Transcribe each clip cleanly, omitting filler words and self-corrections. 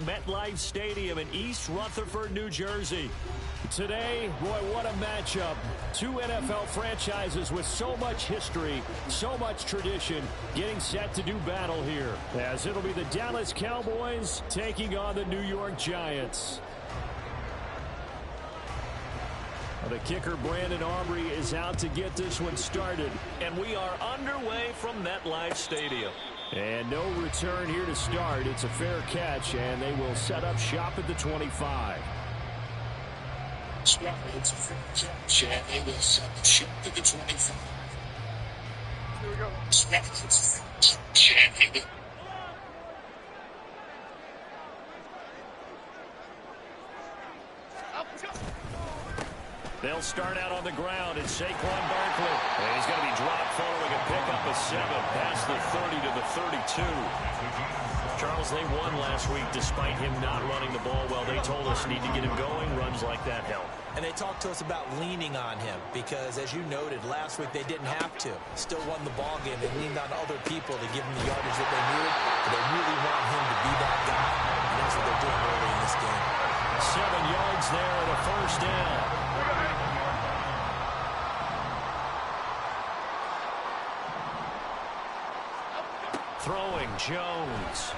MetLife Stadium in East Rutherford, New Jersey. Today, boy, what a matchup. Two NFL franchises with so much history, so much tradition, getting set to do battle here, as it'll be the Dallas Cowboys taking on the New York Giants. The kicker, Brandon Aubrey, is out to get this one started. And we are underway from MetLife Stadium. And no return here to start. It's a fair catch, and they will set up shop at the 25. It's a fair catch, and they will set up shop at the 25. Here we go. It's a fair catch, and they will. They'll start out on the ground. It's Saquon Barkley. And he's going to be dropped following a pickup of 7 past the 30 to the 32. Charles, they won last week despite him not running the ball well. They told us need to get him going. Runs like that help. And they talked to us about leaning on him because, as you noted, last week they didn't have to. Still won the ball game. They leaned on other people to give him the yardage that they needed. But they really want him to be that guy. And that's what they're doing early in this game. 7 yards there and a first down. Throwing, Jones.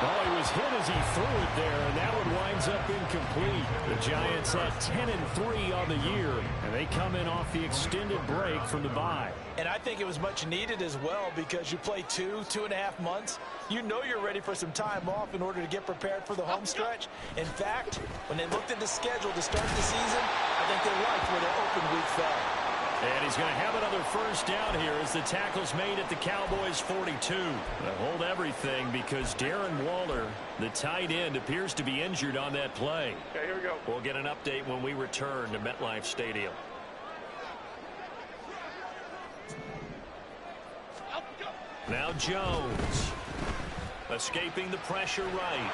Oh, he was hit as he threw it there, and that one winds up incomplete. The Giants at 10-3 on the year, and they come in off the extended break from the bye. And I think it was much needed as well because you play 2.5 months. You know you're ready for some time off in order to get prepared for the home stretch. In fact, when they looked at the schedule to start the season, I think they liked where their open week fell. And he's going to have another first down here as the tackle's made at the Cowboys' 42. They'll hold everything because Darren Waller, the tight end, appears to be injured on that play. Okay, here we go. We'll get an update when we return to MetLife Stadium. Now Jones, escaping the pressure right.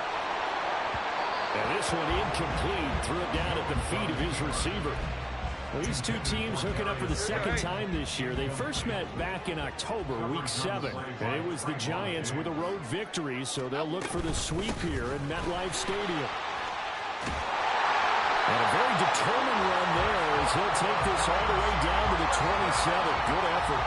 And this one incomplete, threw it down at the feet of his receiver. Well, these two teams hooking up for the second time this year. They first met back in October, week 7. And it was the Giants with a road victory, so they'll look for the sweep here in MetLife Stadium. And a very determined run there as he'll take this all the way down to the 27. Good effort.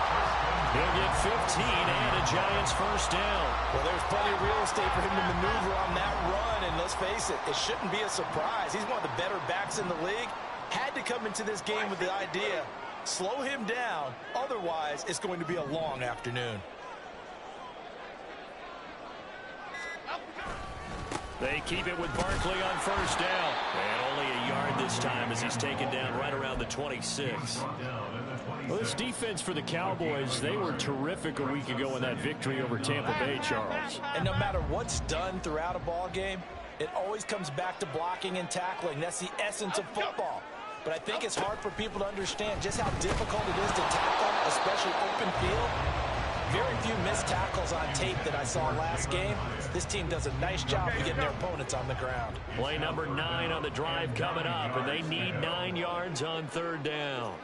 He'll get 15 and a Giants first down. Well, there's plenty of real estate for him to maneuver on that run, and let's face it, it shouldn't be a surprise. He's one of the better backs in the league. Had to come into this game with the idea, slow him down, otherwise it's going to be a long afternoon. They keep it with Barkley on first down. And only a yard this time as he's taken down right around the 26. Well, this defense for the Cowboys, they were terrific a week ago in that victory over Tampa Bay, Charles. And no matter what's done throughout a ball game, it always comes back to blocking and tackling. That's the essence of football. But I think it's hard for people to understand just how difficult it is to tackle, especially open field. Very few missed tackles on tape that I saw last game. This team does a nice job of getting their opponents on the ground. Play number 9 on the drive coming up, and they need 9 yards on third down.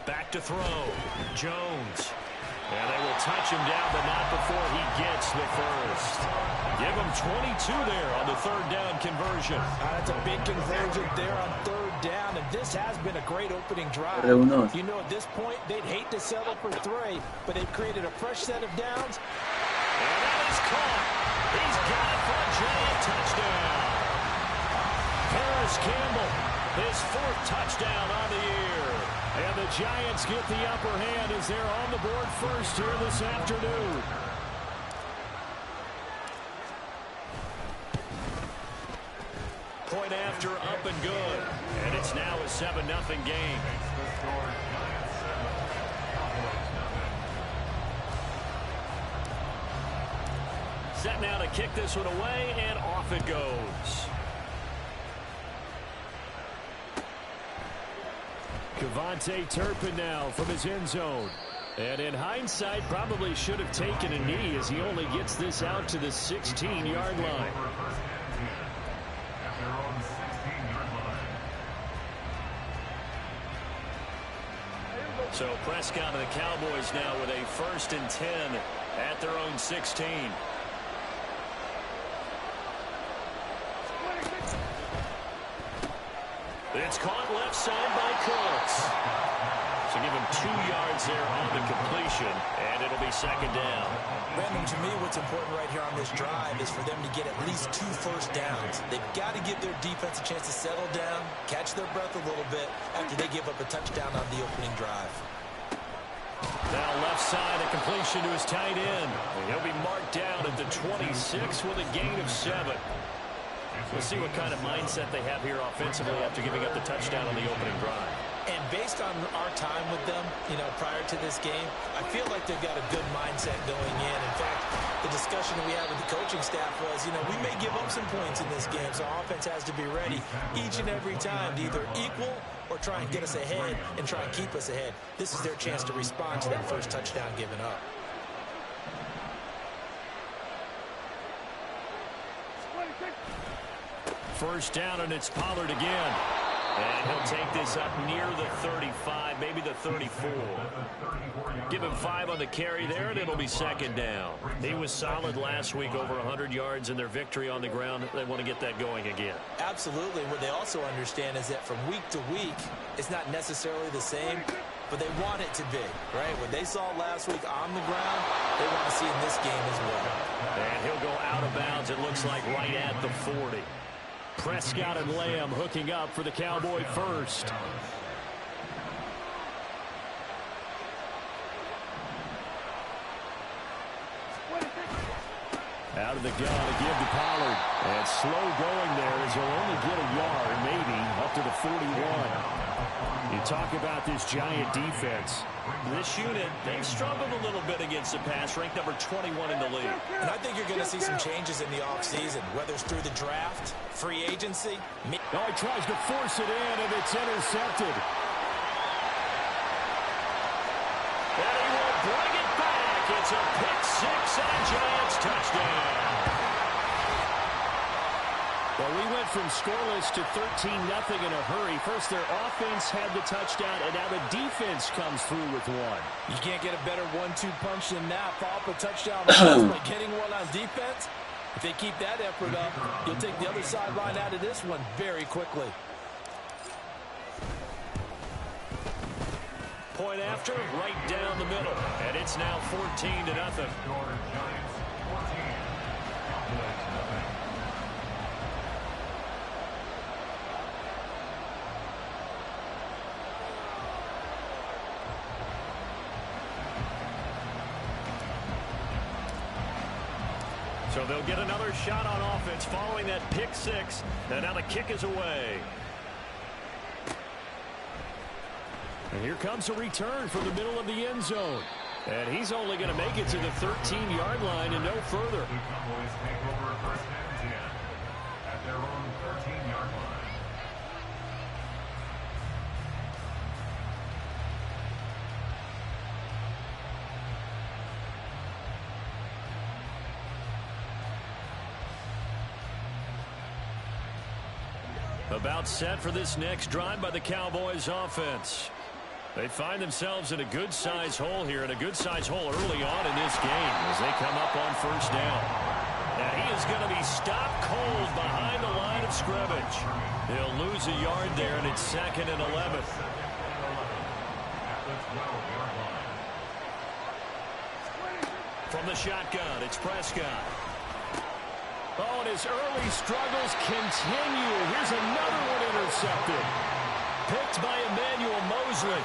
Back to throw. Jones. And they will touch him down, but not before he gets the first. Give him 22 there on the third down conversion. That's a big conversion there on third down, and this has been a great opening drive. You know, at this point, they'd hate to settle for 3, but they've created a fresh set of downs. And that is caught. He's got it for a giant touchdown. Harris Campbell, his 4th touchdown on the year. And the Giants get the upper hand as they're on the board first here this afternoon. Point after, up and good. And it's now a 7-0 game. Set now to kick this one away, and off it goes. Kevontae Turpin now from his end zone. And in hindsight, probably should have taken a knee as he only gets this out to the 16-yard line. So Prescott and the Cowboys now with a 1st and 10 at their own 16. It's caught left side by Cooks. So give him 2 yards there on the completion, and it'll be 2nd down. Brandon, to me, what's important right here on this drive is for them to get at least 2 first downs. They've got to give their defense a chance to settle down, catch their breath a little bit after they give up a touchdown on the opening drive. Now left side, a completion to his tight end. And he'll be marked down at the 26 with a gain of 7. We'll see what kind of mindset they have here offensively after giving up the touchdown on the opening drive. And based on our time with them, prior to this game, I feel like they've got a good mindset going in. In fact, the discussion that we had with the coaching staff was, we may give up some points in this game, so offense has to be ready each and every time to either equal or try and get us ahead and try and keep us ahead. This is their chance to respond to that first touchdown given up. First down, and it's Pollard again. And he'll take this up near the 35, maybe the 34. Give him 5 on the carry there, and it'll be 2nd down. He was solid last week, over 100 yards in their victory on the ground. They want to get that going again. Absolutely. What they also understand is that from week to week, it's not necessarily the same, but they want it to be, right? What they saw last week on the ground, they want to see in this game as well. And he'll go out of bounds, it looks like, right at the 40. Prescott and Lamb hooking up for the Cowboy first. Out of the gun to give to Pollard. And slow going there as he'll only get a yard, maybe, up to the 41. You talk about this giant defense. This unit, they've struggled a little bit against the pass, ranked number 21 in the league. And I think you're going to see some changes in the offseason, whether it's through the draft, free agency. Oh, he tries to force it in, and it's intercepted. And he will bring it back. It's a pick-6 and a Giants touchdown. Well, we went from scoreless to 13-0 in a hurry. First, their offense had the touchdown, and now the defense comes through with one. You can't get a better 1-2 punch than that. Follow up a touchdown by getting one on defense. If they keep that effort up, you'll take the other sideline out of this one very quickly. Point after, right down the middle. And it's now 14-0. So they'll get another shot on offense following that pick-6. And now the kick is away. And here comes a return from the middle of the end zone. And he's only going to make it to the 13-yard line and no further. The Cowboys take over 1st and 10 at their own 13-yard line. About set for this next drive by the Cowboys offense. They find themselves in a good-sized hole here, and a good-sized hole early on in this game as they come up on 1st down. And he is going to be stopped cold behind the line of scrimmage. He'll lose a yard there, and it's 2nd and 11. From the shotgun, it's Prescott. Oh, and his early struggles continue. Here's another one intercepted. Picked by Emmanuel Mosley.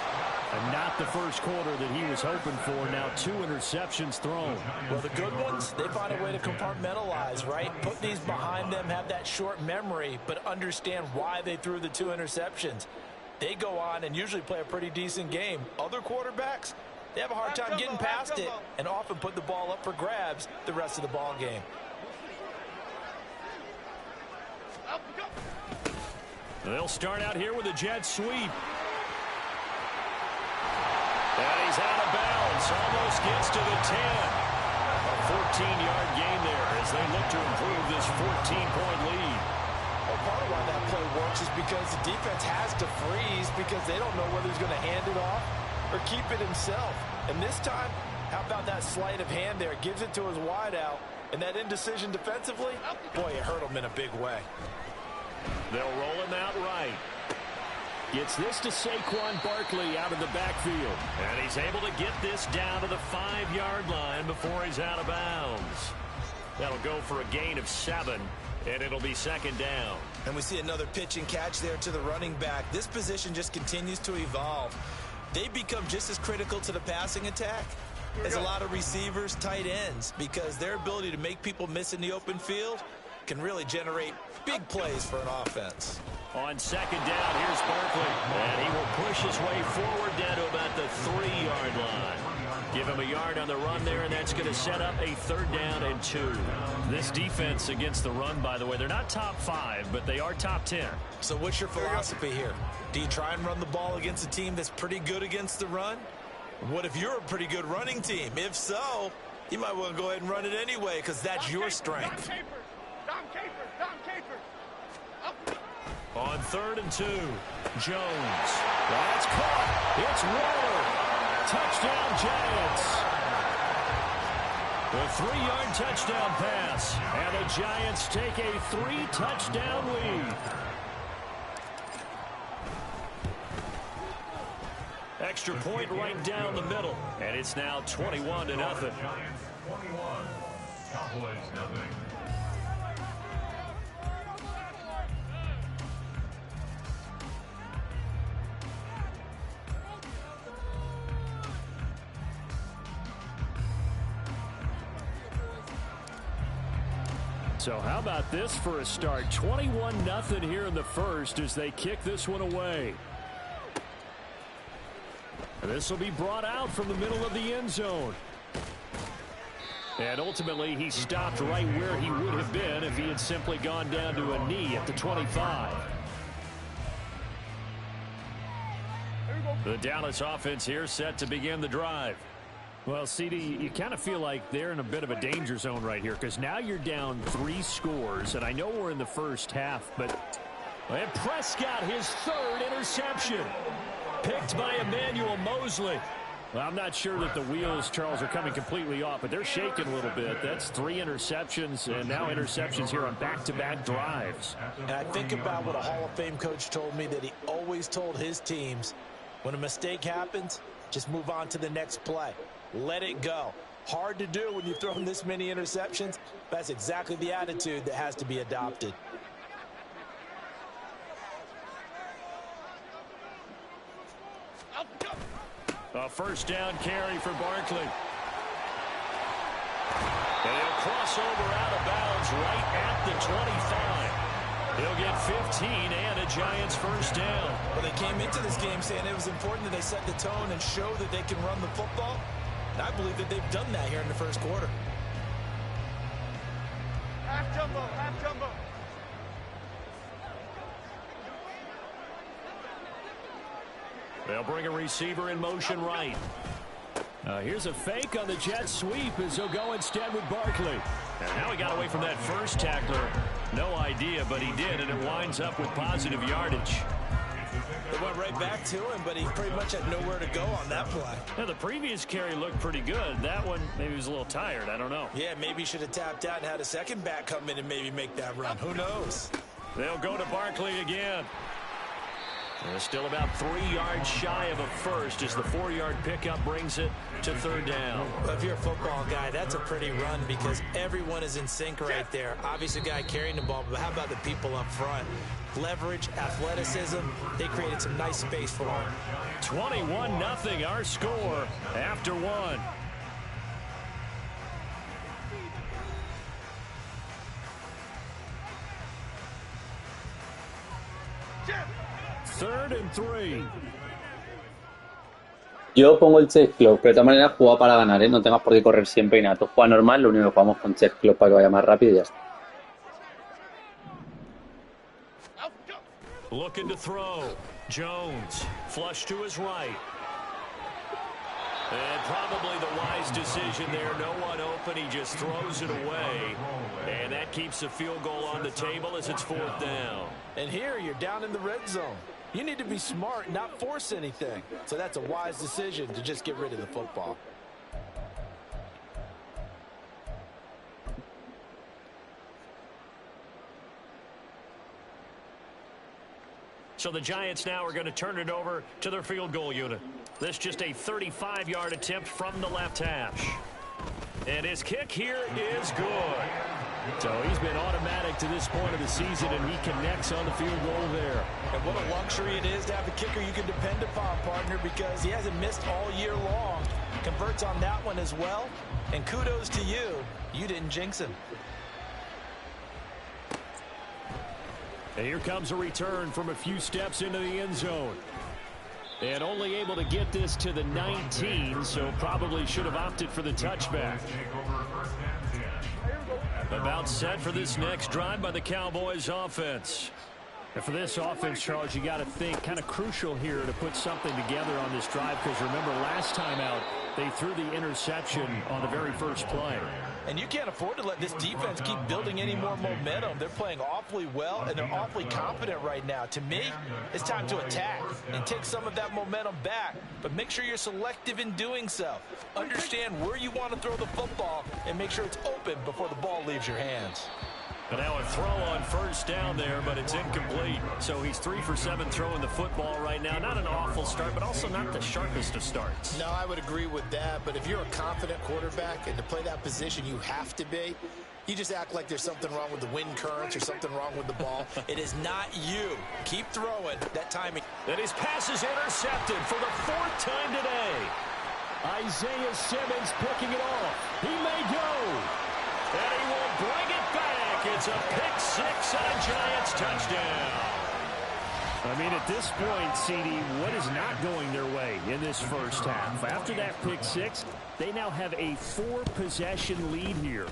And not the first quarter that he was hoping for. Now 2 interceptions thrown. Well, the good ones, they find a way to compartmentalize, right? Put these behind them, have that short memory, but understand why they threw the 2 interceptions. They go on and usually play a pretty decent game. Other quarterbacks, they have a hard time getting past it and often put the ball up for grabs the rest of the ball game. They'll start out here with a jet sweep. And he's out of bounds. Almost gets to the 10. A 14-yard gain there as they look to improve this 14-point lead. Well, part of why that play works is because the defense has to freeze because they don't know whether he's going to hand it off or keep it himself. And this time, how about that sleight of hand there? Gives it to his wideout. And that indecision defensively, boy, it hurt him in a big way. They'll roll him out right. Gets this to Saquon Barkley out of the backfield. And he's able to get this down to the 5-yard line before he's out of bounds. That'll go for a gain of 7, and it'll be second down. And we see another pitch and catch there to the running back. This position just continues to evolve. They become just as critical to the passing attack as a lot of receivers, tight ends, because their ability to make people miss in the open field can really generate big plays for an offense. On second down, here's Barkley. And he will push his way forward down to about the 3-yard line. Give him a yard on the run there, and that's going to set up a 3rd down and 2. This defense against the run, by the way, they're not top 5, but they are top 10. So what's your philosophy here? Do you try and run the ball against a team that's pretty good against the run? What if you're a pretty good running team? If so, you might want to go ahead and run it anyway because that's your strength. On 3rd and 2, Jones. That's caught. It's Waller. Touchdown, Giants. A 3-yard touchdown pass. And the Giants take a 3-touchdown lead. Extra point right down the middle. And it's now 21-0. Giants 21, Cowboys nothing. So how about this for a start? 21-0 here in the first as they kick this one away. This will be brought out from the middle of the end zone. And ultimately, he stopped right where he would have been if he had simply gone down to a knee at the 25. The Dallas offense here set to begin the drive. Well, CD, you kind of feel like they're in a bit of a danger zone right here because now you're down 3 scores, and I know we're in the first half, but and Prescott, his 3rd interception, picked by Emmanuel Mosley. Well, I'm not sure that the wheels, Charles, are coming completely off, but they're shaking a little bit. That's 3 interceptions, and now interceptions here on back-to-back drives. And I think about what a Hall of Fame coach told me, that he always told his teams, when a mistake happens, just move on to the next play. Let it go. Hard to do when you've thrown this many interceptions. That's exactly the attitude that has to be adopted. A 1st down carry for Barkley. And he'll cross over out of bounds right at the 25. He'll get 15 and a Giants 1st down. Well, they came into this game saying it was important that they set the tone and show that they can run the football. And I believe that they've done that here in the 1st quarter. Half jumbo, half jumbo. They'll bring a receiver in motion right. Here's a fake on the jet sweep as he'll go instead with Barkley. And now he got away from that first tackler. No idea, but he did, and it winds up with positive yardage. They went right back to him, but he pretty much had nowhere to go on that play. Now, the previous carry looked pretty good. That one, maybe he was a little tired. I don't know. Yeah, maybe he should have tapped out and had a second back come in and maybe make that run. Who knows? They'll go to Barkley again. They're still about 3 yards shy of a first as the 4-yard pickup brings it to 3rd down. Well, if you're a football guy, that's a pretty run because everyone is in sync right there. Obviously, the guy carrying the ball, but how about the people up front? Leverage, athleticism, they created some nice space for him. 21-0 our score after 1. Third and 3. Yo pongo el chest clock, pero de todas maneras juega para ganar, ¿eh? No tengas por qué correr siempre y nada. Tú juega normal, lo único que jugamos con chest clock para que vaya más rápido y ya está. Looking to throw. Jones, flush to his right. And probably the wise decision there. No one open. He just throws it away. And that keeps the field goal on the table as it's 4th down. And here you're down in the red zone. You need to be smart, not force anything. So that's a wise decision to just get rid of the football. So the Giants now are going to turn it over to their field goal unit. This just a 35-yard attempt from the left hash. And his kick here is good. So he's been automatic to this point of the season, and he connects on the field goal there. And what a luxury it is to have a kicker you can depend upon, partner, because he hasn't missed all year long. Converts on that one as well. And kudos to you. You didn't jinx him. And here comes a return from a few steps into the end zone. And only able to get this to the 19, so probably should have opted for the touchback. About set for this next drive by the Cowboys offense. And for this offense, Charles, you got to think kind of crucial here to put something together on this drive, because remember last time out, they threw the interception on the very first play. And you can't afford to let this defense keep building any more momentum. They're playing awfully well, and they're awfully confident right now. To me, it's time to attack and take some of that momentum back. But make sure you're selective in doing so. Understand where you want to throw the football and make sure it's open before the ball leaves your hands. And now a throw on first down there, but it's incomplete. So he's 3 for 7 throwing the football right now. Not an awful start, but also not the sharpest of starts. No, I would agree with that. But if you're a confident quarterback and to play that position you have to be, you just act like there's something wrong with the wind currents or something wrong with the ball. It is not you. Keep throwing. That timing. And his pass is intercepted for the 4th time today. Isaiah Simmons picking it off. He may go. And he will bring it back. It's a pick 6 and a Giants touchdown. I mean, at this point, CD, what is not going their way in this first half? After that pick 6, they now have a 4-possession lead here.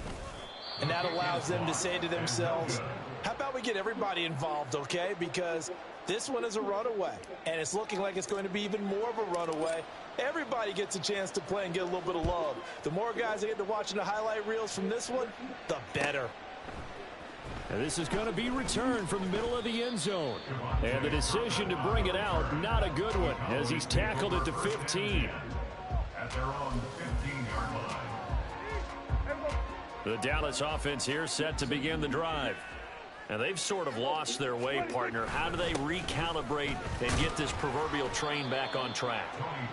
And that allows them to say to themselves, how about we get everybody involved, okay? Because this one is a runaway, and it's looking like it's going to be even more of a runaway. Everybody gets a chance to play and get a little bit of love. The more guys that get to watching the highlight reels from this one, the better. And this is going to be returned from the middle of the end zone. And the decision to bring it out, not a good one, as he's tackled at the 15. At their own 15-yard line. The Dallas offense here set to begin the drive. And they've sort of lost their way, partner. How do they recalibrate and get this proverbial train back on track?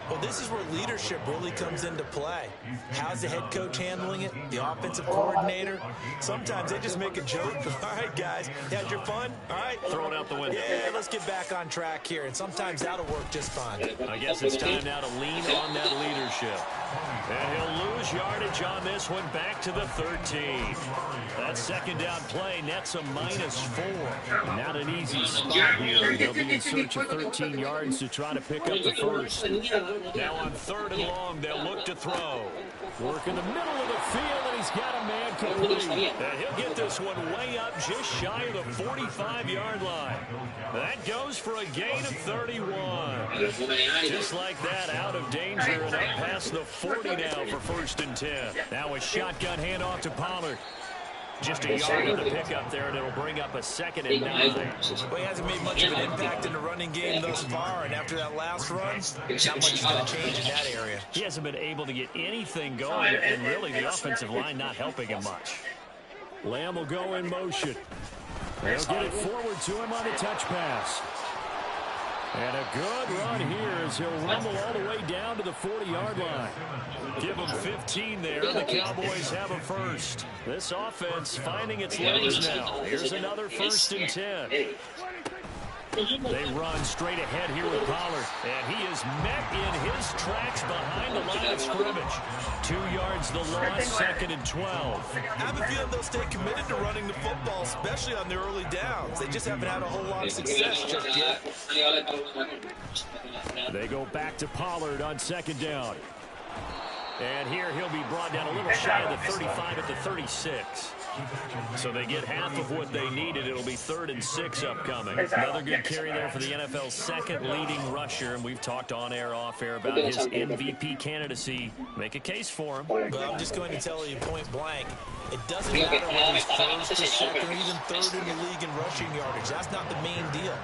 Well, this is where leadership really comes into play. How's the head coach handling it? The offensive coordinator? Sometimes they just make a joke. All right, guys, you had your fun? All right. Throw it out the window. Yeah, let's get back on track here. And sometimes that'll work just fine. I guess it's time now to lean on that leadership. And he'll lose yardage on this one back to the 13. That second down play nets a -4. Not an easy spot here. They'll be in search of 13 yards to try to pick up the first. Now on 3rd and long, they'll look to throw. Work in the middle of the field, and he's got a man complete. And he'll get this one way up just shy of the 45-yard line. That goes for a gain of 31. Just like that, out of danger and up past the 40 now for 1st and 10. Now a shotgun handoff to Pollard. Just a yard of the pickup there, and it'll bring up a 2nd and 9. Well, he hasn't made much of an impact in the running game thus far, and after that last run, not much is going to change in that area. He hasn't been able to get anything going, and really the offensive line not helping him much. Lamb will go in motion. They'll get it forward to him on the touch pass. And a good run here as he'll rumble all the way down to the 40-yard line. Give them 15 there. The Cowboys have a first. This offense finding its legs now. Here's another 1st and 10. They run straight ahead here with Pollard. And he is met in his tracks behind the line of scrimmage. 2 yards the loss, 2nd and 12. I have a feeling they'll stay committed to running the football, especially on their early downs. They just haven't had a whole lot of success just yet. They go back to Pollard on 2nd down. And here he'll be brought down a little shy of the 35 at the 36. So they get half of what they needed. It'll be 3rd and 6 upcoming. Another good carry there for the NFL's 2nd leading rusher. And we've talked on air, off air about his MVP candidacy. Make a case for him. But I'm just going to tell you point blank, it doesn't matter whether he's 1st or 2nd or even 3rd in the league in rushing yardage. That's not the main deal.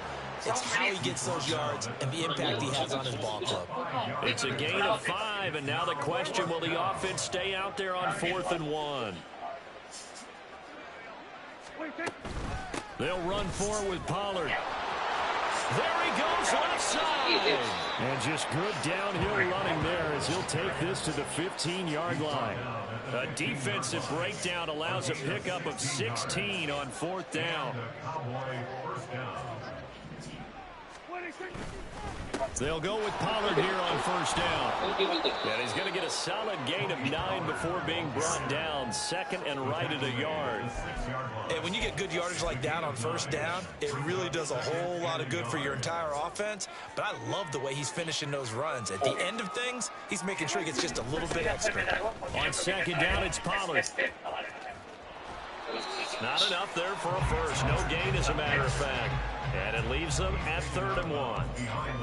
It's how he gets those yards and the impact he has on his ball club. It's a gain of 5, and now the question, will the offense stay out there on 4th and 1? They'll run forward with Pollard. There he goes, left side. And just good downhill running there as he'll take this to the 15-yard line. A defensive breakdown allows a pickup of 16 on 4th down. They'll go with Pollard here on 1st down. And he's going to get a solid gain of 9 before being brought down. 2nd and right at a yard. And when you get good yardage like that on 1st down, it really does a whole lot of good for your entire offense. But I love the way he's finishing those runs. At the end of things, he's making sure he gets just a little bit extra. On 2nd down, it's Pollard. Not enough there for a first. No gain, as a matter of fact. And it leaves them at 3rd and 1.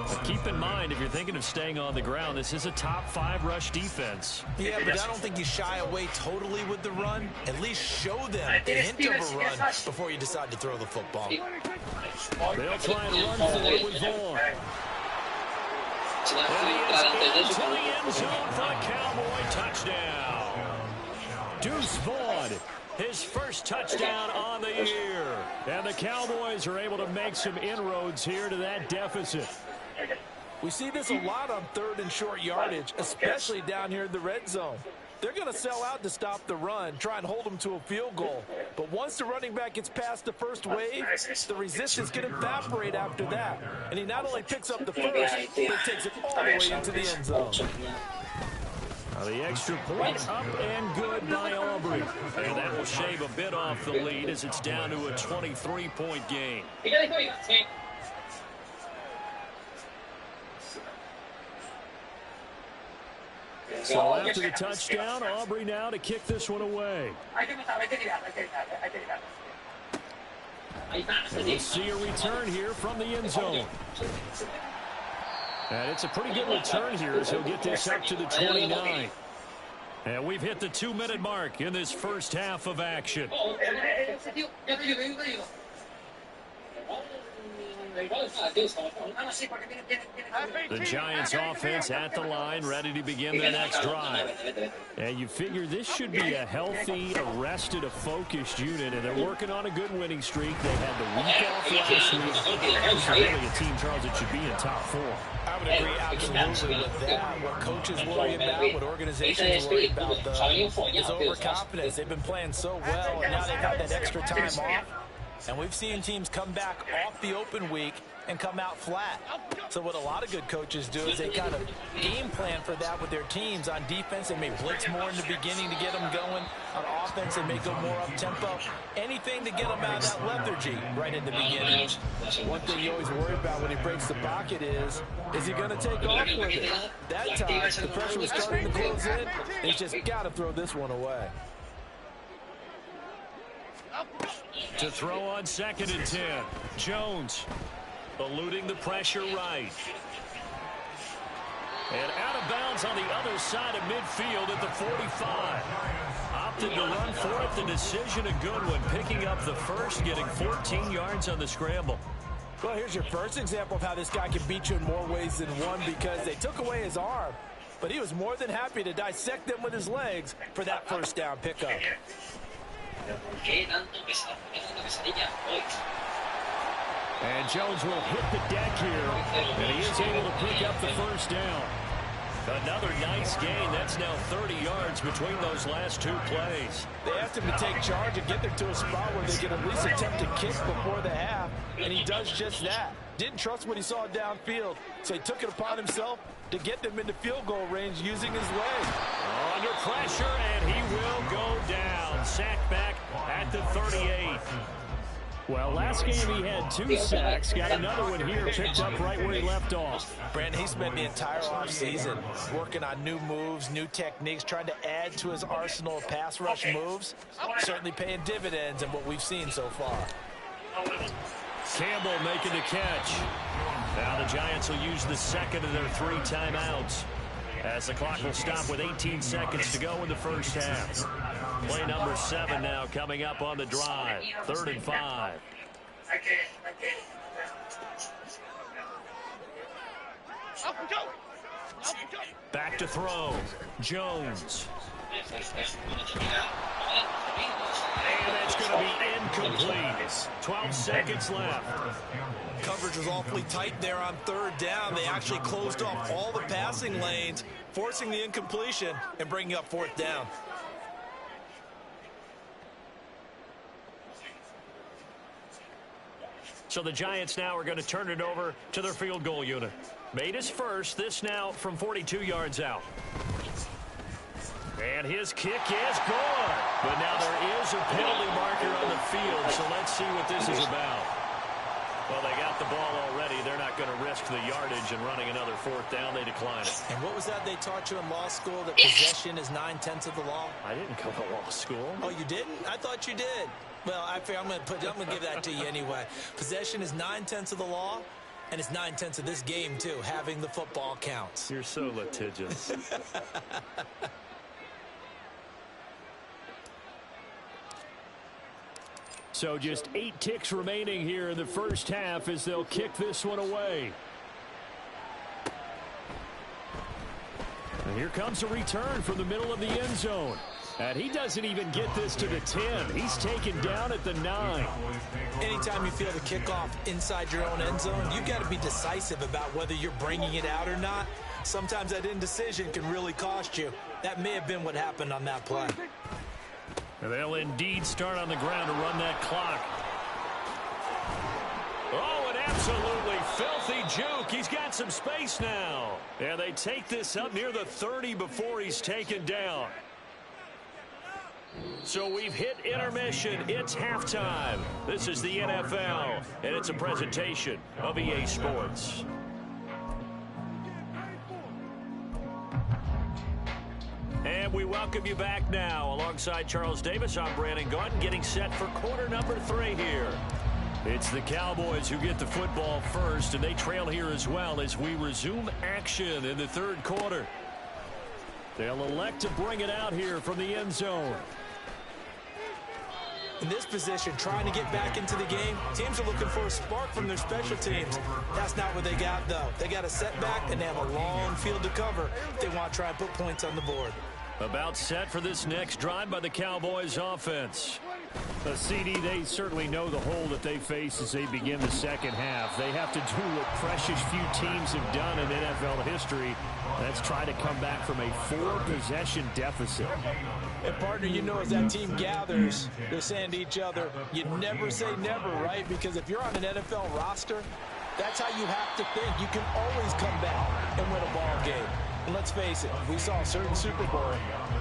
But keep in mind, if you're thinking of staying on the ground, this is a top 5 rush defense. Yeah, but I don't think you shy away totally with the run. At least show them the hint of a run before you decide to throw the football. They'll try and run forward with Vaughn. And he is into the end zone for a Cowboy touchdown. Deuce Vaughn, his first touchdown on the year. And the Cowboys are able to make some inroads here to that deficit. We see this a lot on 3rd and short yardage, especially down here in the red zone. They're going to sell out to stop the run, try and hold them to a field goal. But once the running back gets past the first wave, the resistance can evaporate after that. And he not only picks up the first, but takes it all the way into the end zone. The extra point up and good by Aubrey. And that will shave a bit off the lead as it's down to a 23-point game. So after the touchdown, Aubrey now to kick this one away. And we'll see a return here from the end zone. And it's a pretty good return here as he'll get this up to the 29. And we've hit the 2-minute mark in this first half of action. The Giants offense at the line, ready to begin their next drive. And you figure this should be a healthy, arrested, a focused unit, and they're working on a good winning streak. They had the week off last week. This is really a team, Charles, that should be in top 4. I would agree absolutely with that. What coaches worry about, what organizations worry about, though, is overconfidence. They've been playing so well, and now they've got that extra time off. And we've seen teams come back off the open week and come out flat. So what a lot of good coaches do is they kind of game plan for that with their teams. On defense, they may blitz more in the beginning to get them going. On offense, they may go more up-tempo. Anything to get them out of that lethargy right in the beginning. One thing you always worry about when he breaks the pocket is he going to take off with it? That time, the pressure was starting to close in. He's just got to throw this one away. To throw on 2nd and 10. Jones eluding the pressure right. And out of bounds on the other side of midfield at the 45. Opted to run for it. The decision a good one. Picking up the first, getting 14 yards on the scramble. Well, here's your first example of how this guy can beat you in more ways than one, because they took away his arm. But he was more than happy to dissect them with his legs for that first down pickup. And Jones will hit the deck here, and he is able to pick up the first down. Another nice gain. That's now 30 yards between those last 2 plays. They asked him to take charge and get them to a spot where they could at least attempt to kick before the half, and he does just that. Didn't trust what he saw downfield, so he took it upon himself to get them into field goal range using his legs. Under pressure, and he will go down. Sacked back at the 38. Well, last game he had 2 sacks. Got another one here, picked up right where he left off. Brandon, he spent the entire offseason working on new moves, new techniques, trying to add to his arsenal of pass rush moves. Certainly paying dividends in what we've seen so far. Campbell making the catch. Now the Giants will use the second of their 3 timeouts, as the clock will stop with 18 seconds to go in the first half. Play number 7 now coming up on the drive. 3rd and 5. Back to throw. Jones. And it's going to be incomplete. 12 seconds left. Coverage was awfully tight there on third down. They actually closed off all the passing lanes, forcing the incompletion and bringing up fourth down. So the Giants now are going to turn it over to their field goal unit. Made his first. This now from 42 yards out. And his kick is good. But now there is a penalty marker on the field, so let's see what this is about. Well, they got the ball already. They're not going to risk the yardage and running another fourth down. They decline it. And what was that they taught you in law school, that possession is 9/10 of the law? I didn't go to law school. Oh, you didn't? I thought you did. Well, I'm going to give that to you anyway. Possession is 9/10 of the law, and it's 9/10 of this game, too. Having the football counts. You're so litigious. So just 8 ticks remaining here in the first half as they'll kick this one away. And here comes a return from the middle of the end zone. And he doesn't even get this to the 10. He's taken down at the 9. Anytime you feel the kickoff inside your own end zone, you've got to be decisive about whether you're bringing it out or not. Sometimes that indecision can really cost you. That may have been what happened on that play. And they'll indeed start on the ground to run that clock. Oh, an absolutely filthy juke. He's got some space now. And they take this up near the 30 before he's taken down. So we've hit intermission. It's halftime. This is the NFL, and it's a presentation of EA Sports. And we welcome you back now. Alongside Charles Davis, I'm Brandon Gaudin, getting set for quarter number 3 here. It's the Cowboys who get the football first, and they trail here as well as we resume action in the third quarter. They'll elect to bring it out here from the end zone. In this position, trying to get back into the game, teams are looking for a spark from their special teams. That's not what they got, though. They got a setback, and they have a long field to cover if they want to try and put points on the board. About set for this next drive by the Cowboys offense. CD, they certainly know the hole that they face as they begin the second half. They have to do what precious few teams have done in NFL history. That's try to come back from a 4-possession deficit. And, partner, you know, as that team gathers, they're saying to each other, you never say never, right? Because if you're on an NFL roster, that's how you have to think. You can always come back and win a ball game. And let's face it, we saw a certain Super Bowl,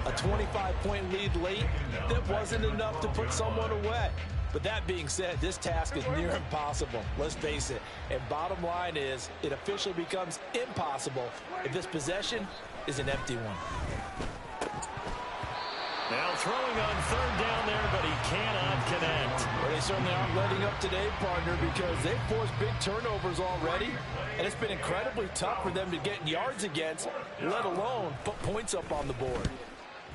a 25-point lead late that wasn't enough to put someone away. But that being said, this task is near impossible. Let's face it. And bottom line is, it officially becomes impossible if this possession is an empty one. Now throwing on third down there, but he cannot connect. Well, they certainly aren't letting up today, partner, because they've forced big turnovers already. And it's been incredibly tough for them to get yards against, let alone put points up on the board.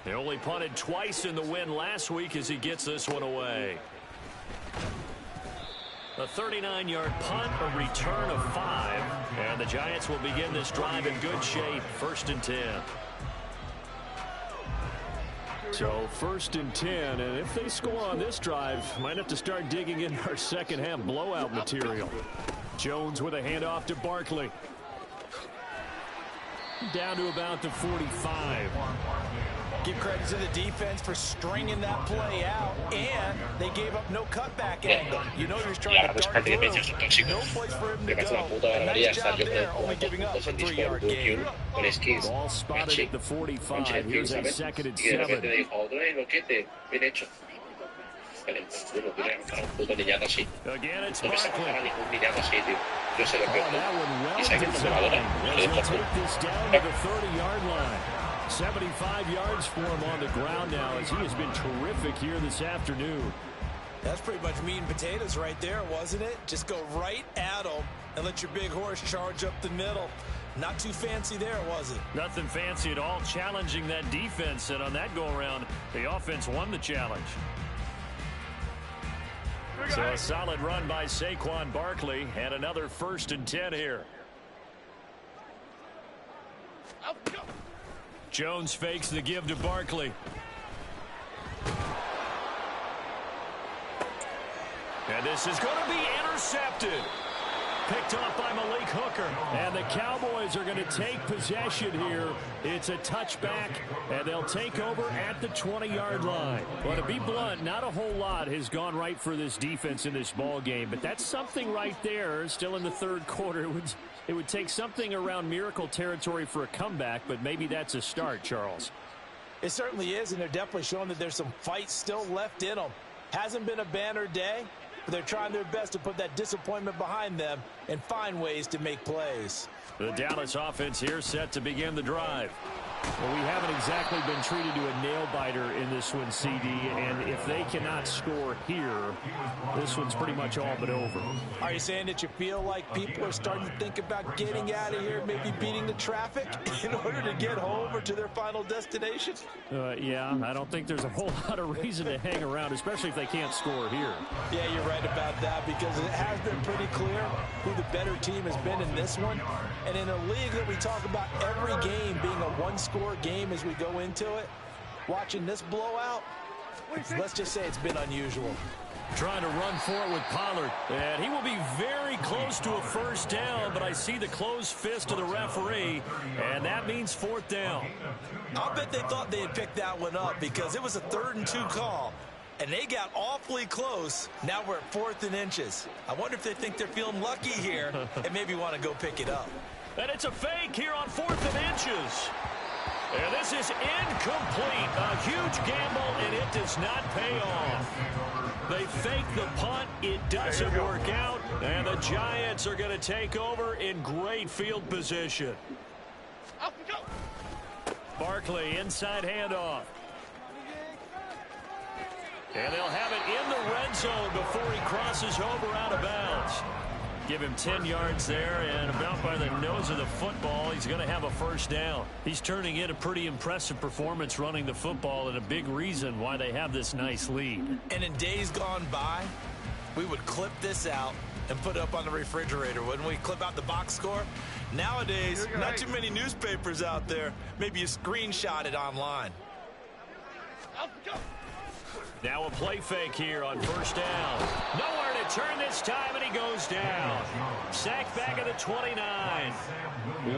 They only punted twice in the win last week as he gets this one away. A 39-yard punt, a return of 5. And the Giants will begin this drive in good shape, 1st and 10. So 1st and 10, and if they score on this drive, might have to start digging in our second half blowout material. Jones with a handoff to Barkley. Down to about the 45. Give credit to the defense for stringing that play out, and they gave up no cutback angle. You know you're trying to dart through. No place for him to go. A nice job there, only giving up a 3-yard gain. Ball spotted at the 45. Here's a 2nd and 7. Again, it's Barkley. That one well designed as he'll take this down to the 30-yard line. 75 yards for him on the ground now as he has been terrific here this afternoon. That's pretty much meat and potatoes right there, wasn't it? Just go right at him and let your big horse charge up the middle. Not too fancy there, was it? Nothing fancy at all, challenging that defense, and on that go-around, the offense won the challenge. So a solid run by Saquon Barkley, and another 1st and 10 here. Jones fakes the give to Barkley. And this is going to be intercepted. Picked off by Malik Hooker. And the Cowboys are going to take possession here. It's a touchback, and they'll take over at the 20-yard line. Well, to be blunt, not a whole lot has gone right for this defense in this ball game, but that's something right there. Still in the third quarter. It would take something around miracle territory for a comeback, but maybe that's a start, Charles. It certainly is, and they're definitely showing that there's some fight still left in them. Hasn't been a banner day, but they're trying their best to put that disappointment behind them and find ways to make plays. The Dallas offense here set to begin the drive. Well, we haven't exactly been treated to a nail-biter in this one, CD, and if they cannot score here, this one's pretty much all but over. Are you saying that you feel like people are starting to think about getting out of here, maybe beating the traffic in order to get home or to their final destination? Yeah, I don't think there's a whole lot of reason to hang around, especially if they can't score here. Yeah, you're right about that, because it has been pretty clear who the better team has been in this one. And in a league that we talk about every game being a one-score game as we go into it, watching this blowout, let's just say it's been unusual. Trying to run for it with Pollard. And he will be very close to a first down, but I see the closed fist of the referee, and that means fourth down. I'll bet they thought they had picked that one up because it was a 3rd and 2 call, and they got awfully close. Now we're at 4th and inches. I wonder if they think they're feeling lucky here and maybe want to go pick it up. And it's a fake here on 4th and inches. And this is incomplete. A huge gamble, and it does not pay off. They fake the punt. It doesn't work out. And the Giants are going to take over in great field position. Barkley, inside handoff. And they'll have it in the red zone before he crosses over out of bounds. Give him 10 yards there, and about by the nose of the football, he's going to have a first down. He's turning in a pretty impressive performance running the football, and a big reason why they have this nice lead. And in days gone by, we would clip this out and put it up on the refrigerator, wouldn't we? Clip out the box score. Nowadays, not too many newspapers out there. Maybe you screenshot it online. Now a play fake here on first down. Nowhere to turn this time, and he goes down. Sacked back at the 29.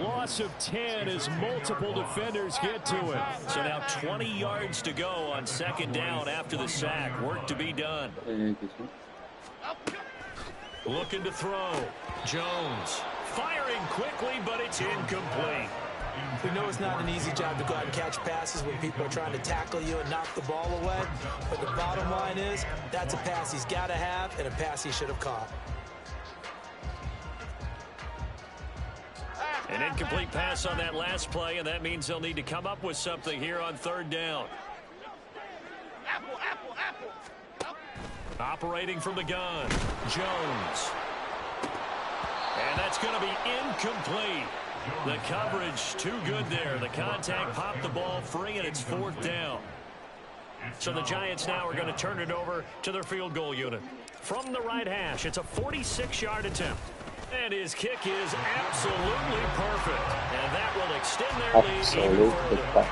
Loss of 10 as multiple defenders get to it. So now 20 yards to go on second down after the sack. Work to be done. Looking to throw. Jones firing quickly, but it's incomplete. We know it's not an easy job to go out and catch passes when people are trying to tackle you and knock the ball away. But the bottom line is, that's a pass he's got to have and a pass he should have caught. An incomplete pass on that last play, and that means they'll need to come up with something here on third down. Operating from the gun, Jones. And that's going to be incomplete. The coverage too good there. The contact popped the ball free, and it's fourth down. So the Giants now are going to turn it over to their field goal unit. From the right hash, it's a 46-yard attempt. And his kick is absolutely perfect. And that will extend their lead even further.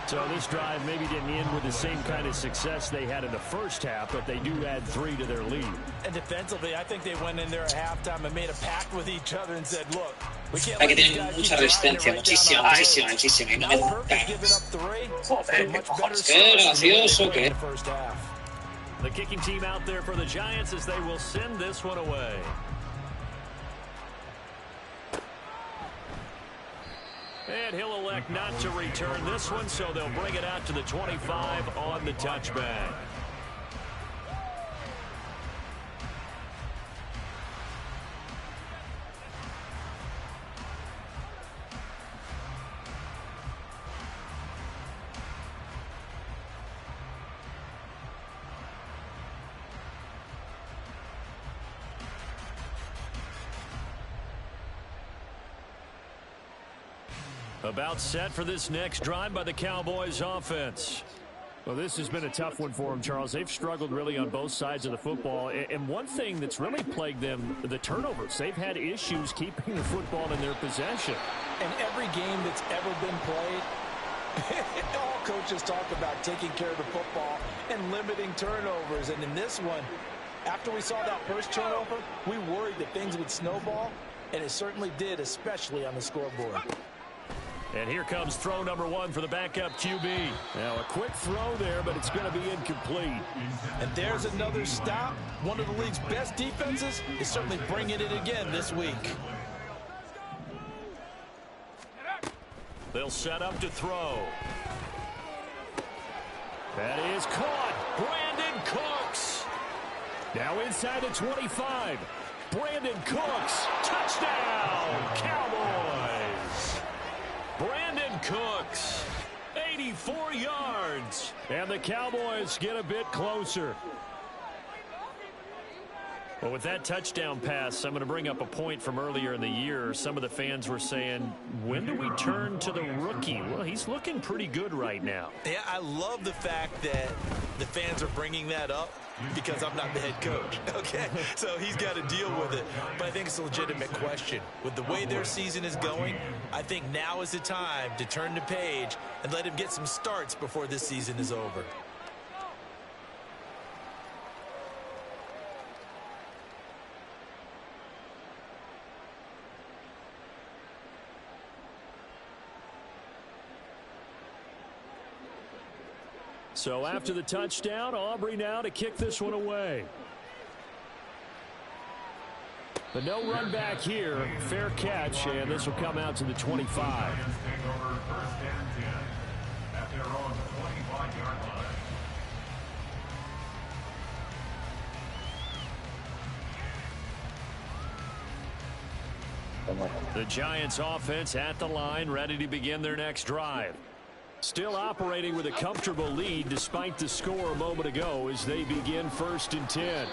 So this drive maybe didn't end with the same kind of success they had in the first half, but they do add 3 to their lead. And defensively, I think they went in there at halftime and made a pact with each other and said, look, we can't let these guys keep resistencia, muchísima, muchísima, y no me gracioso, ¿qué? The kicking team out there for the Giants as they will send this one away. And he'll elect not to return this one, so they'll bring it out to the 25 on the touchback. About set for this next drive by the Cowboys offense. Well, this has been a tough one for them, Charles. They've struggled really on both sides of the football. And one thing that's really plagued them, the turnovers. They've had issues keeping the football in their possession. And every game that's ever been played, all coaches talk about taking care of the football and limiting turnovers. And in this one, after we saw that first turnover, we worried that things would snowball, and it certainly did, especially on the scoreboard. And here comes throw number 1 for the backup QB. Now a quick throw there, but it's going to be incomplete. And there's another stop. One of the league's best defenses is certainly bringing it again this week. They'll set up to throw. That is caught. Brandon Cooks. Now inside the 25. Brandon Cooks. Touchdown, Cowboys. Brandon Cooks. 84 yards. And the Cowboys get a bit closer. Well, with that touchdown pass, I'm going to bring up a point from earlier in the year. Some of the fans were saying, when do we turn to the rookie? Well, he's looking pretty good right now. Yeah, I love the fact that the fans are bringing that up because I'm not the head coach, okay? So he's got to deal with it. But I think it's a legitimate question. With the way their season is going, I think now is the time to turn the page and let him get some starts before this season is over. So after the touchdown, Aubrey now to kick this one away. But no run back here. Fair catch, and this will come out to the 25. Take over first and 10 at their own 25-yard line. The Giants offense at the line, ready to begin their next drive. Still operating with a comfortable lead despite the score a moment ago as they begin first and 10.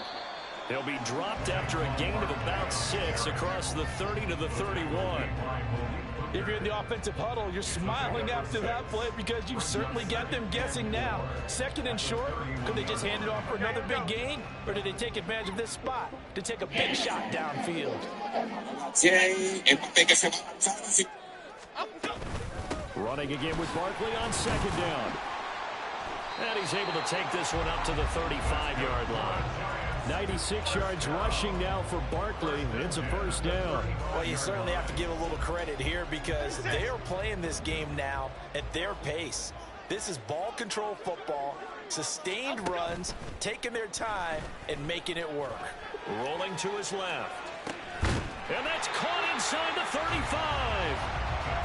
They'll be dropped after a gain of about 6 across the 30 to the 31. If you're in the offensive huddle, you're smiling after that play because you've certainly got them guessing now. Second and short, could they just hand it off for another big gain? Or did they take advantage of this spot to take a big shot downfield? Running again with Barkley on second down. And he's able to take this one up to the 35-yard line. 96 yards rushing now for Barkley. It's a first down. Well, you certainly have to give a little credit here because they are playing this game now at their pace. This is ball control football, sustained runs, taking their time, and making it work. Rolling to his left. And that's caught inside the 35.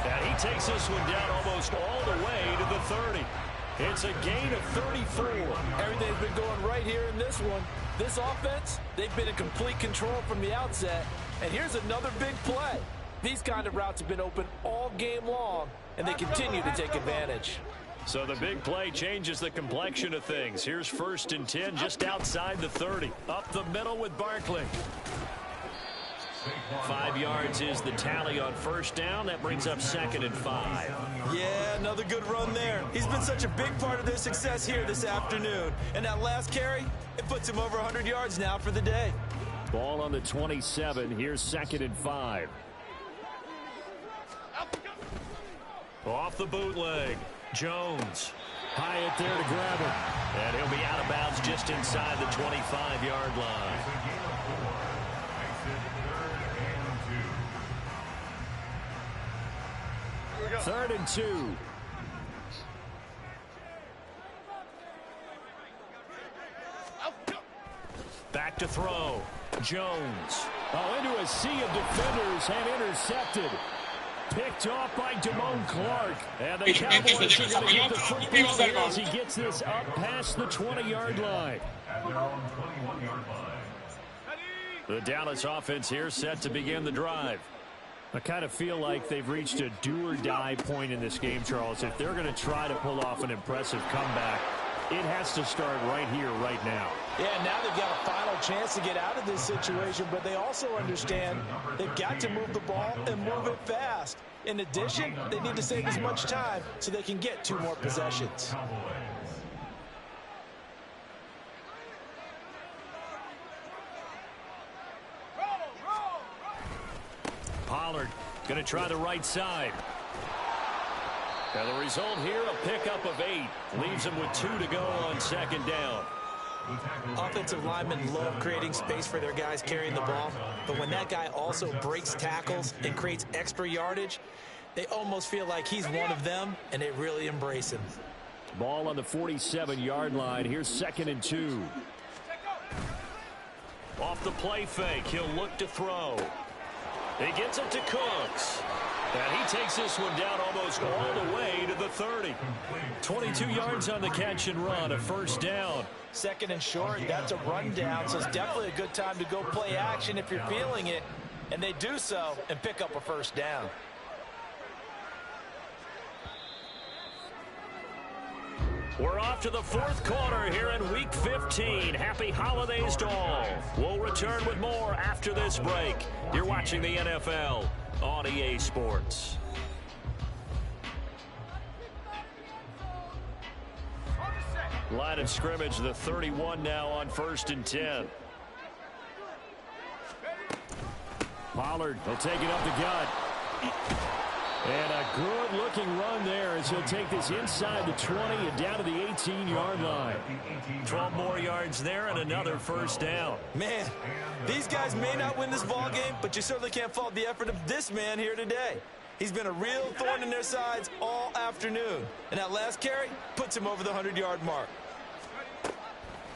And he takes this one down almost all the way to the 30. It's a gain of 34. Everything's been going right here in this one. This offense, they've been in complete control from the outset. And here's another big play. These kind of routes have been open all game long, and they continue to take advantage. So the big play changes the complexion of things. Here's first and 10 just outside the 30. Up the middle with Barkley. 5 yards is the tally on first down. That brings up second and 5. Yeah, another good run there. He's been such a big part of their success here this afternoon. And that last carry, it puts him over 100 yards now for the day. Ball on the 27. Here's second and 5. Off the bootleg. Jones. Hyatt there to grab him. And he'll be out of bounds just inside the 25-yard line. Third and 2. Back to throw. Jones. Oh, into a sea of defenders and intercepted. Picked off by Damone Clark. And the Cowboys are going to get the football here as he gets this up past the 20-yard line. At their own 21-yard line. The Dallas offense here set to begin the drive. I kind of feel like they've reached a do-or-die point in this game, Charles. If they're going to try to pull off an impressive comeback, it has to start right here, right now. Yeah, now they've got a final chance to get out of this situation, but they also understand they've got to move the ball and move it fast. In addition, they need to save as much time so they can get 2 more possessions. Pollard Going to try the right side. And the result here, a pickup of 8. Leaves him with 2 to go on second down. Offensive linemen love creating space for their guys carrying the ball, but when that guy also breaks tackles and creates extra yardage, they almost feel like he's one of them, and they really embrace him. Ball on the 47-yard line. Here's 2nd and 2. Off the play fake, he'll look to throw. He gets it to Cooks. And he takes this one down almost all the way to the 30. 22 yards on the catch and run, a first down. 2nd and short, that's a rundown, so it's definitely a good time to go play action if you're feeling it. And they do so and pick up a first down. We're off to the 4th quarter here in Week 15. Happy holidays to all. We'll return with more after this break. You're watching the NFL on EA Sports. Line of scrimmage, the 31 now on 1st and 10. Pollard, he'll take it up the gut. And a good-looking run there as he'll take this inside the 20 and down to the 18-yard line. 12 more yards there and another first down. Man, these guys may not win this ball game, but you certainly can't fault the effort of this man here today. He's been a real thorn in their sides all afternoon. And that last carry puts him over the 100-yard mark.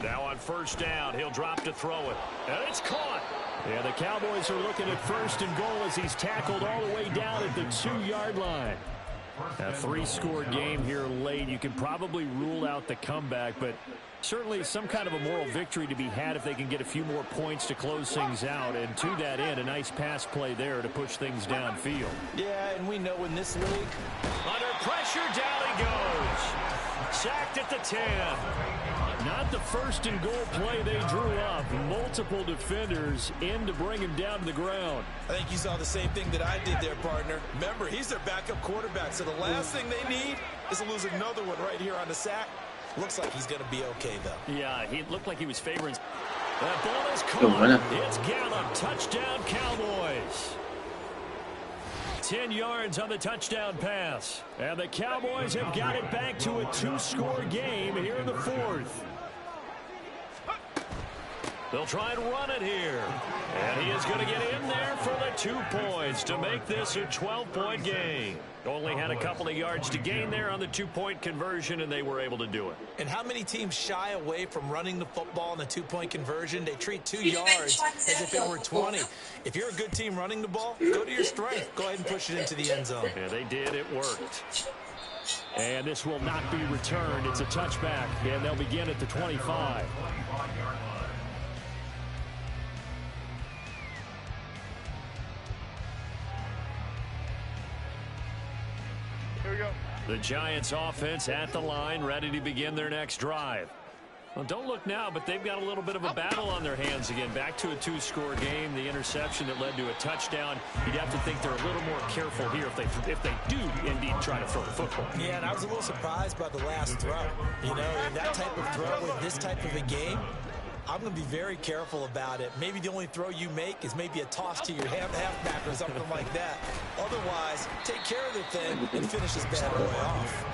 Now on first down, he'll drop to throw it. And it's caught. Yeah, the Cowboys are looking at 1st and goal as he's tackled all the way down at the 2-yard line. A 3-score game here late. You can probably rule out the comeback, but certainly some kind of a moral victory to be had if they can get a few more points to close things out. And to that end, a nice pass play there to push things downfield. Yeah, and we know in this league, under pressure, down he goes. Sacked at the 10. Not the 1st and goal play they drew up. Multiple defenders in to bring him down to the ground. I think you saw the same thing that I did there, partner. Remember, he's their backup quarterback, so the last thing they need is to lose another one right here on the sack. Looks like he's going to be okay, though. Yeah, he looked like he was favoring. That ball is caught. It's Gallup. Touchdown, Cowboys. 10 yards on the touchdown pass. And the Cowboys have got it back to a 2-score game here in the 4th. They'll try and run it here. And he is going to get in there for the 2 points to make this a 12-point game. Only had a couple of yards to gain there on the 2-point conversion, and they were able to do it. And how many teams shy away from running the football in the 2-point conversion? They treat 2 yards as if it were 20. If you're a good team running the ball, go to your strength. Go ahead and push it into the end zone. Yeah, they did. It worked. And this will not be returned. It's a touchback, and they'll begin at the 25. Here we go. The Giants offense at the line, ready to begin their next drive. Well, don't look now, but they've got a little bit of a battle on their hands again. Back to a 2-score game. The interception that led to a touchdown. You'd have to think they're a little more careful here if they do indeed try to throw the football. Yeah, and I was a little surprised by the last throw. You know, in that type of throw in this type of a game, I'm going to be very careful about it. Maybe the only throw you make is maybe a toss to your halfback or something like that. Otherwise, take care of the thing and finish this bad boy off.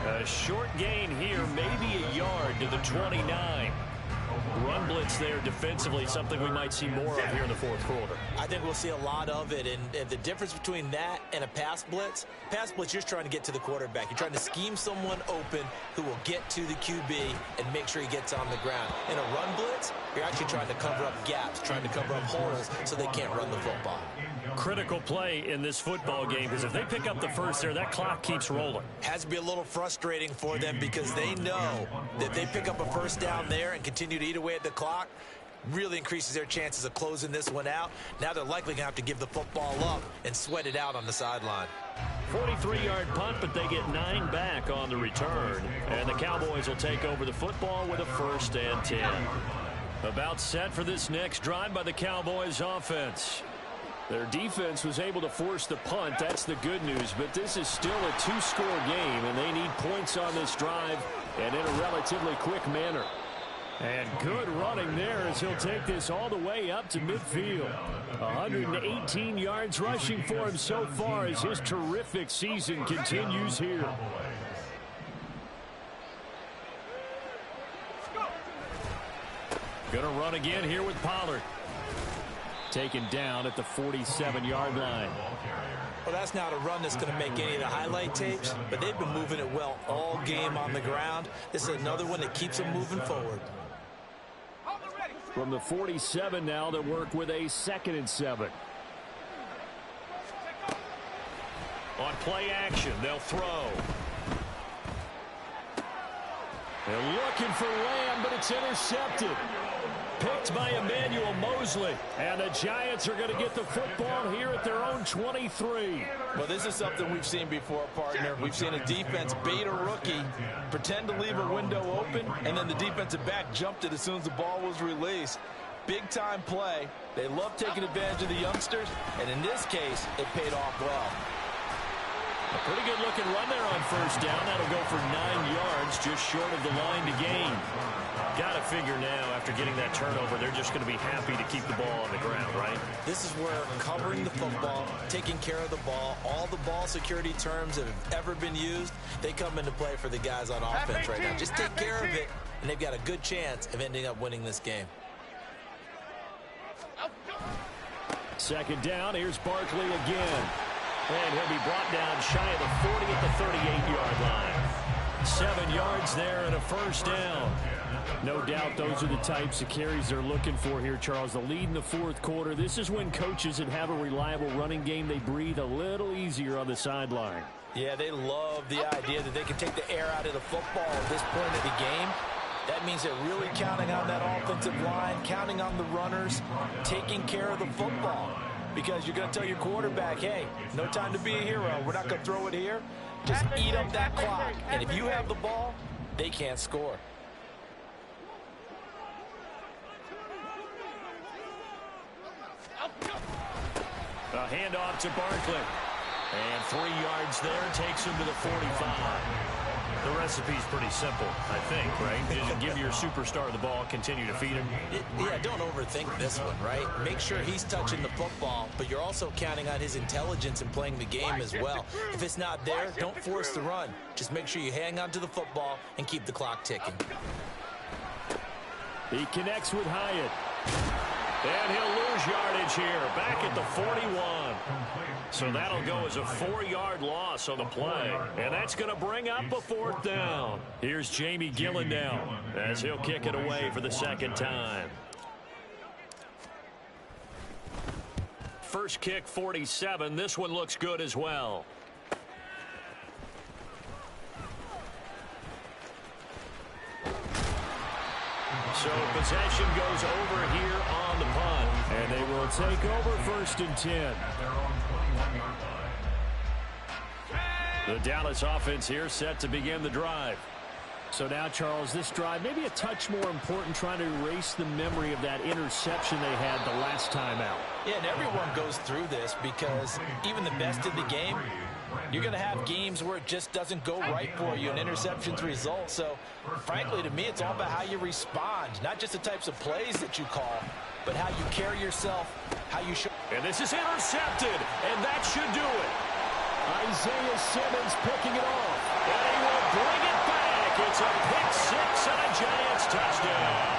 A short gain here, maybe a yard to the 29. Run blitz there defensively, something we might see more of here in the 4th quarter. I think we'll see a lot of it, and the difference between that and a pass blitz, you're just trying to get to the quarterback. You're trying to scheme someone open who will get to the QB and make sure he gets on the ground. In a run blitz, you're actually trying to cover up gaps, trying to cover up holes so they can't run the football. Critical play in this football game, because if they pick up the first there, that clock keeps rolling. Has to be a little frustrating for them because they know that if they pick up a first down there and continue to eat away at the clock, really increases their chances of closing this one out. Now they're likely going to have to give the football up and sweat it out on the sideline. 43-yard punt, but they get 9 back on the return. And the Cowboys will take over the football with a 1st and 10. About set for this next drive by the Cowboys offense. Their defense was able to force the punt. That's the good news. But this is still a 2-score game, and they need points on this drive and in a relatively quick manner. And good running there as he'll take this all the way up to midfield. 118 yards rushing for him so far as his terrific season continues here. Gonna run again here with Pollard. Taken down at the 47-yard line. Well, that's not a run that's going to make any of the highlight tapes, but they've been moving it well all game on the ground. This is another one that keeps them moving forward. From the 47 now, they work with a 2nd and 7. On play action, they'll throw. They're looking for Lamb, but it's intercepted. Picked by Emmanuel Mosley. And the Giants are going to get the football here at their own 23. Well, this is something we've seen before, partner. We've seen a defense bait a rookie, pretend to leave a window open, and then the defensive back jumped it as soon as the ball was released. Big-time play. They love taking advantage of the youngsters, and in this case, it paid off well. A pretty good-looking run there on first down. That'll go for 9 yards, just short of the line to gain. Got to figure now, after getting that turnover, they're just going to be happy to keep the ball on the ground, right? This is where covering the football, taking care of the ball, all the ball security terms that have ever been used, they come into play for the guys on offense right now. Just take care of it, and they've got a good chance of ending up winning this game. 2nd down, here's Barkley again. And he'll be brought down shy of the 40 at the 38-yard line. 7 yards there and a first down. No doubt those are the types of carries they're looking for here, Charles. The lead in the 4th quarter. This is when coaches that have a reliable running game, they breathe a little easier on the sideline. Yeah, they love the idea that they can take the air out of the football at this point of the game. That means they're really counting on that offensive line, counting on the runners, taking care of the football. Because you're going to tell your quarterback, hey, no time to be a hero. We're not going to throw it here. Just eat up that clock. And if you have the ball, they can't score. A handoff to Barkley. And 3 yards there takes him to the 45. The recipe's pretty simple, I think, right? Just give your superstar the ball, continue to feed him. Yeah, don't overthink this one, right? Make sure he's touching the football, but you're also counting on his intelligence in playing the game as well. If it's not there, don't force the run. Just make sure you hang on to the football and keep the clock ticking. He connects with Hyatt. And he'll lose yardage here, back at the 41. So that'll go as a 4-yard loss on the play. And that's going to bring up a 4th down. Here's Jamie Gillen now as he'll kick it away for the 2nd time. First kick, 47. This one looks good as well. So possession goes over here on the punt. And they will take over 1st and 10. The Dallas offense here set to begin the drive. So now, Charles, this drive maybe a touch more important, trying to erase the memory of that interception they had the last time out. Yeah, and everyone goes through this because even the best in the game, you're going to have games where it just doesn't go right for you and interceptions result. So, frankly, to me, it's all about how you respond, not just the types of plays that you call, but how you carry yourself, how you show. And this is intercepted, and that should do it. Isaiah Simmons picking it off, and he will bring it back. It's a pick 6 and a Giants touchdown.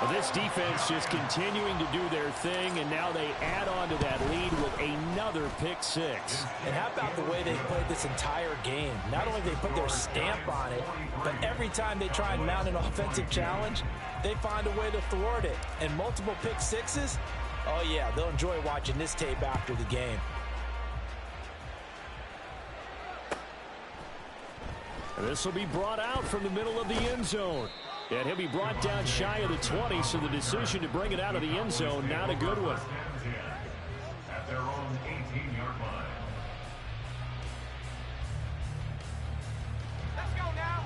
Well, this defense just continuing to do their thing, and now they add on to that lead with another pick 6. And how about the way they played this entire game? Not only they put their stamp on it, but every time they try and mount an offensive challenge, they find a way to thwart it. And multiple pick 6s, oh yeah, they'll enjoy watching this tape after the game. This will be brought out from the middle of the end zone. And he'll be brought down shy of the 20, so the decision to bring it out of the end zone, not a good one. At their own 18-yard line.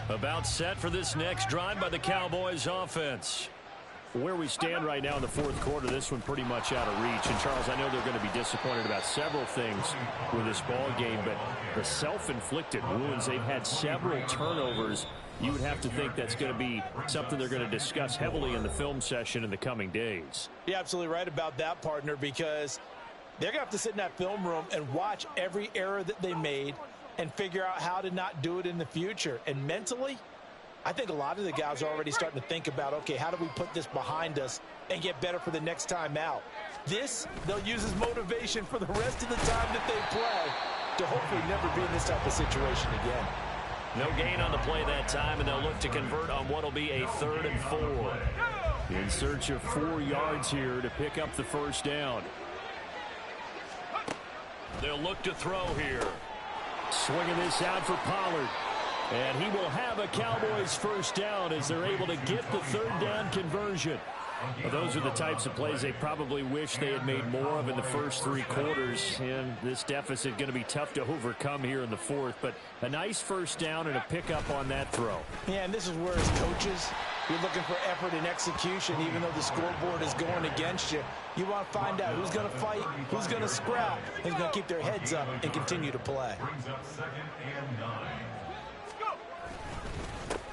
About set for this next drive by the Cowboys offense. Where we stand right now in the 4th quarter, this one pretty much out of reach. And, Charles, I know they're going to be disappointed about several things with this ball game, but the self-inflicted wounds, they've had several turnovers you would have to think that's going to be something they're going to discuss heavily in the film session in the coming days. You're absolutely right about that, partner, because they're going to have to sit in that film room and watch every error that they made and figure out how to not do it in the future. And mentally, I think a lot of the guys are already starting to think about, okay, how do we put this behind us and get better for the next time out? This, they'll use as motivation for the rest of the time that they play to hopefully never be in this type of situation again. No gain on the play that time, and they'll look to convert on what will be a 3rd and 4. In search of 4 yards here to pick up the first down. They'll look to throw here. Swinging this out for Pollard. And he will have a Cowboys first down as they're able to get the 3rd down conversion. Well, those are the types of plays they probably wish they had made more of in the first 3 quarters. And this deficit going to be tough to overcome here in the 4th. But a nice first down and a pickup on that throw. Yeah, and this is where as coaches, you're looking for effort and execution. Even though the scoreboard is going against you, you want to find out who's going to fight, who's going to scrap, and who's going to keep their heads up and continue to play. Brings up 2nd and 9.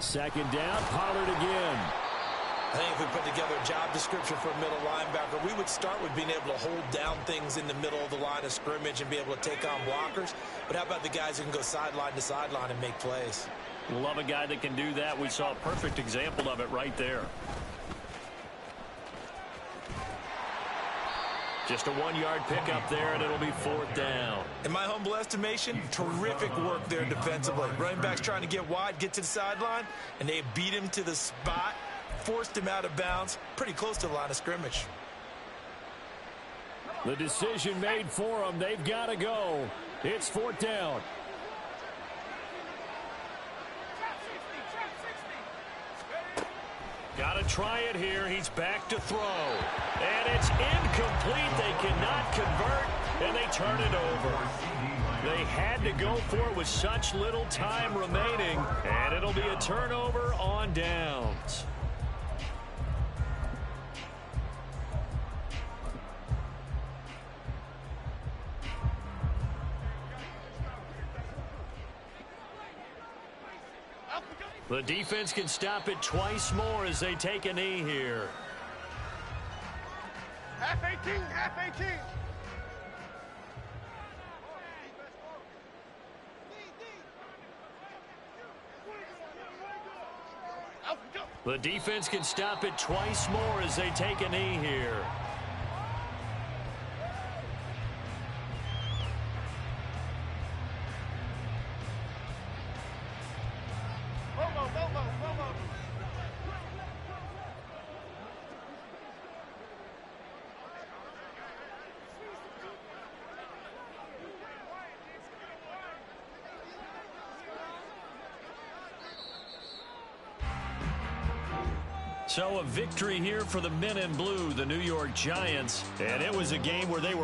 2nd down, Pollard again. I think if we put together a job description for a middle linebacker, we would start with being able to hold down things in the middle of the line of scrimmage and be able to take on blockers. But how about the guys who can go sideline to sideline and make plays? Love a guy that can do that. We saw a perfect example of it right there. Just a 1-yard pickup there, and it'll be 4th down. In my humble estimation, terrific work there defensively. Running backs trying to get wide, get to the sideline, and they beat him to the spot, forced him out of bounds, pretty close to the line of scrimmage. The decision made for them. They've got to go. It's 4th down. Got to try it here. He's back to throw. And it's incomplete. They cannot convert, and they turn it over. They had to go for it with such little time remaining, and it'll be a turnover on downs. The defense can stop it twice more as they take a knee here. Half 18, half 18. The defense can stop it twice more as they take a knee here. So a victory here for the men in blue, the New York Giants. And it was a game where they were